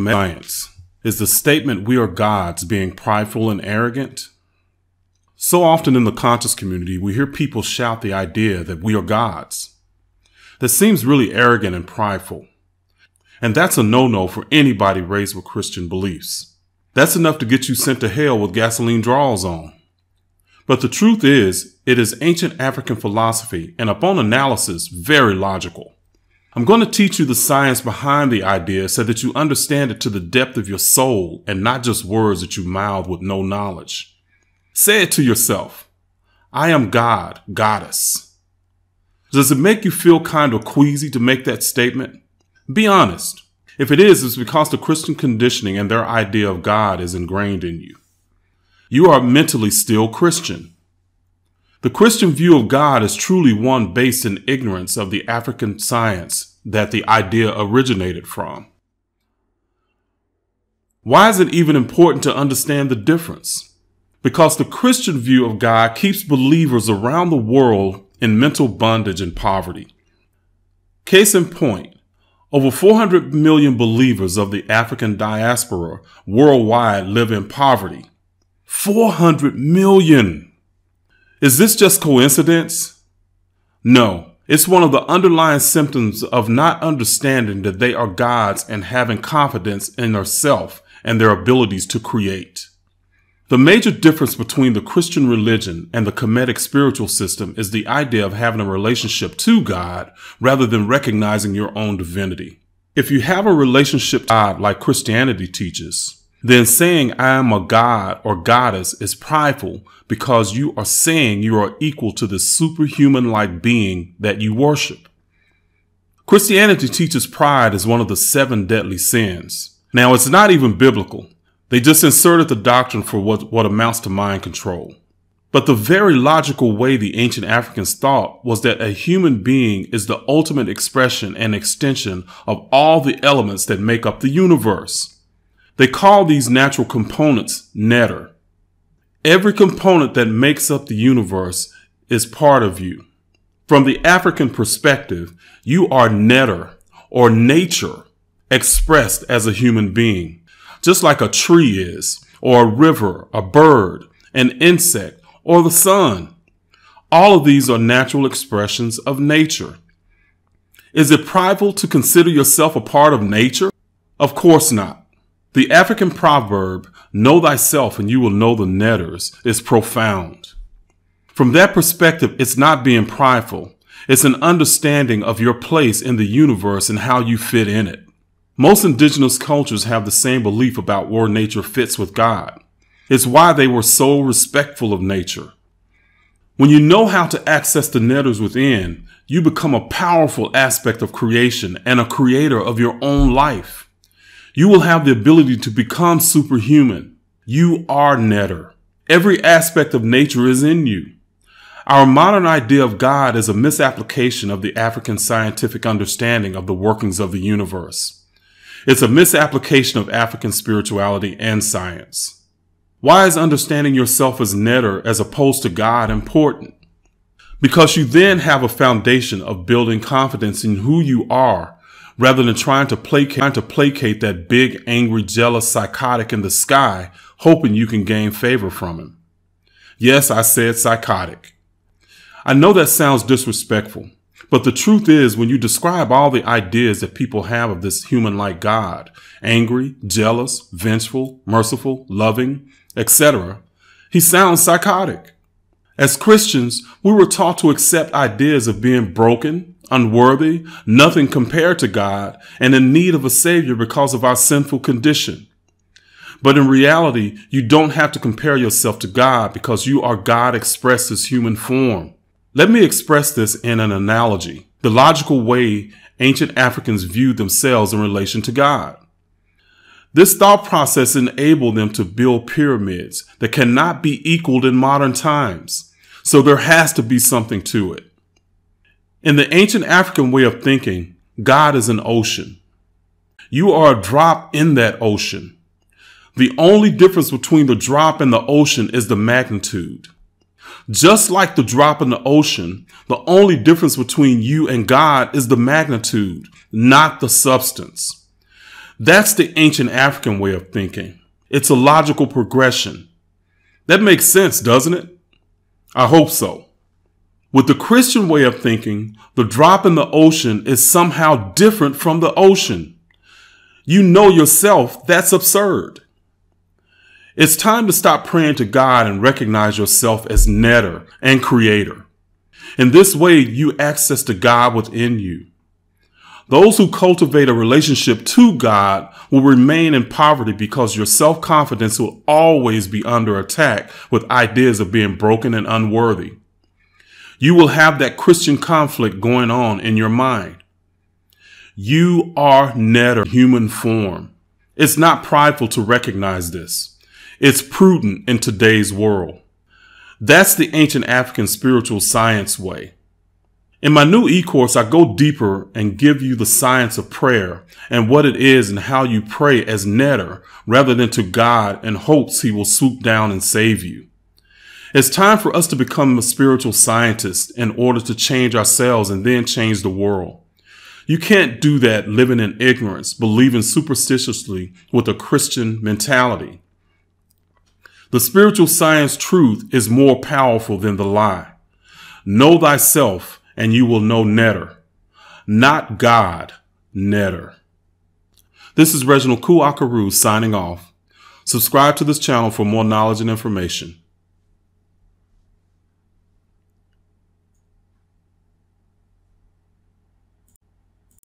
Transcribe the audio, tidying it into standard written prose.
science. Is the statement we are gods being prideful and arrogant? So often in the conscious community, we hear people shout the idea that we are gods. That seems really arrogant and prideful. And that's a no-no for anybody raised with Christian beliefs. That's enough to get you sent to hell with gasoline draws on. But the truth is, it is ancient African philosophy and upon analysis, very logical. I'm going to teach you the science behind the idea so that you understand it to the depth of your soul and not just words that you mouth with no knowledge. Say it to yourself. I am God, goddess. Does it make you feel kind of queasy to make that statement? Be honest. If it is, it's because the Christian conditioning and their idea of God is ingrained in you. You are mentally still Christian. The Christian view of God is truly one based in ignorance of the African science that the idea originated from. Why is it even important to understand the difference? Because the Christian view of God keeps believers around the world in mental bondage and poverty. Case in point, over 400 million believers of the African diaspora worldwide live in poverty. 400 million! Is this just coincidence? No, it's one of the underlying symptoms of not understanding that they are gods and having confidence in their self and their abilities to create. The major difference between the Christian religion and the Kemetic spiritual system is the idea of having a relationship to God rather than recognizing your own divinity. If you have a relationship to God like Christianity teaches, then saying I am a god or goddess is prideful because you are saying you are equal to the superhuman-like being that you worship. Christianity teaches pride as one of the 7 deadly sins. Now, it's not even biblical. They just inserted the doctrine for what amounts to mind control. But the very logical way the ancient Africans thought was that a human being is the ultimate expression and extension of all the elements that make up the universe. They call these natural components netter. Every component that makes up the universe is part of you. From the African perspective, you are netter or nature expressed as a human being, just like a tree is, or a river, a bird, an insect, or the sun. All of these are natural expressions of nature. Is it prideful to consider yourself a part of nature? Of course not. The African proverb, know thyself and you will know the netters, is profound. From that perspective, it's not being prideful. It's an understanding of your place in the universe and how you fit in it. Most indigenous cultures have the same belief about where nature fits with God. It's why they were so respectful of nature. When you know how to access the netters within, you become a powerful aspect of creation and a creator of your own life. You will have the ability to become superhuman. You are netter. Every aspect of nature is in you. Our modern idea of God is a misapplication of the African scientific understanding of the workings of the universe. It's a misapplication of African spirituality and science. Why is understanding yourself as netter as opposed to God important? Because you then have a foundation of building confidence in who you are rather than trying to placate that big, angry, jealous psychotic in the sky, hoping you can gain favor from him. Yes, I said psychotic. I know that sounds disrespectful, but the truth is when you describe all the ideas that people have of this human-like God, angry, jealous, vengeful, merciful, loving, etc., he sounds psychotic. As Christians, we were taught to accept ideas of being broken, unworthy, nothing compared to God, and in need of a savior because of our sinful condition. But in reality, you don't have to compare yourself to God because you are God expressed as human form. Let me express this in an analogy, the logical way ancient Africans viewed themselves in relation to God. This thought process enabled them to build pyramids that cannot be equaled in modern times, so there has to be something to it. In the ancient African way of thinking, God is an ocean. You are a drop in that ocean. The only difference between the drop and the ocean is the magnitude. Just like the drop in the ocean, the only difference between you and God is the magnitude, not the substance. That's the ancient African way of thinking. It's a logical progression. That makes sense, doesn't it? I hope so. With the Christian way of thinking, the drop in the ocean is somehow different from the ocean. You know yourself that's absurd. It's time to stop praying to God and recognize yourself as netter and creator. In this way, you access the God within you. Those who cultivate a relationship to God will remain in poverty because your self-confidence will always be under attack with ideas of being broken and unworthy. You will have that Christian conflict going on in your mind. You are netter human form. It's not prideful to recognize this. It's prudent in today's world. That's the ancient African spiritual science way. In my new e-course, I go deeper and give you the science of prayer and what it is and how you pray as netter rather than to God in hopes he will swoop down and save you. It's time for us to become a spiritual scientist in order to change ourselves and then change the world. You can't do that living in ignorance, believing superstitiously with a Christian mentality. The spiritual science truth is more powerful than the lie. Know thyself and you will know netter. Not God, netter. This is Reginald Kuakaru signing off. Subscribe to this channel for more knowledge and information.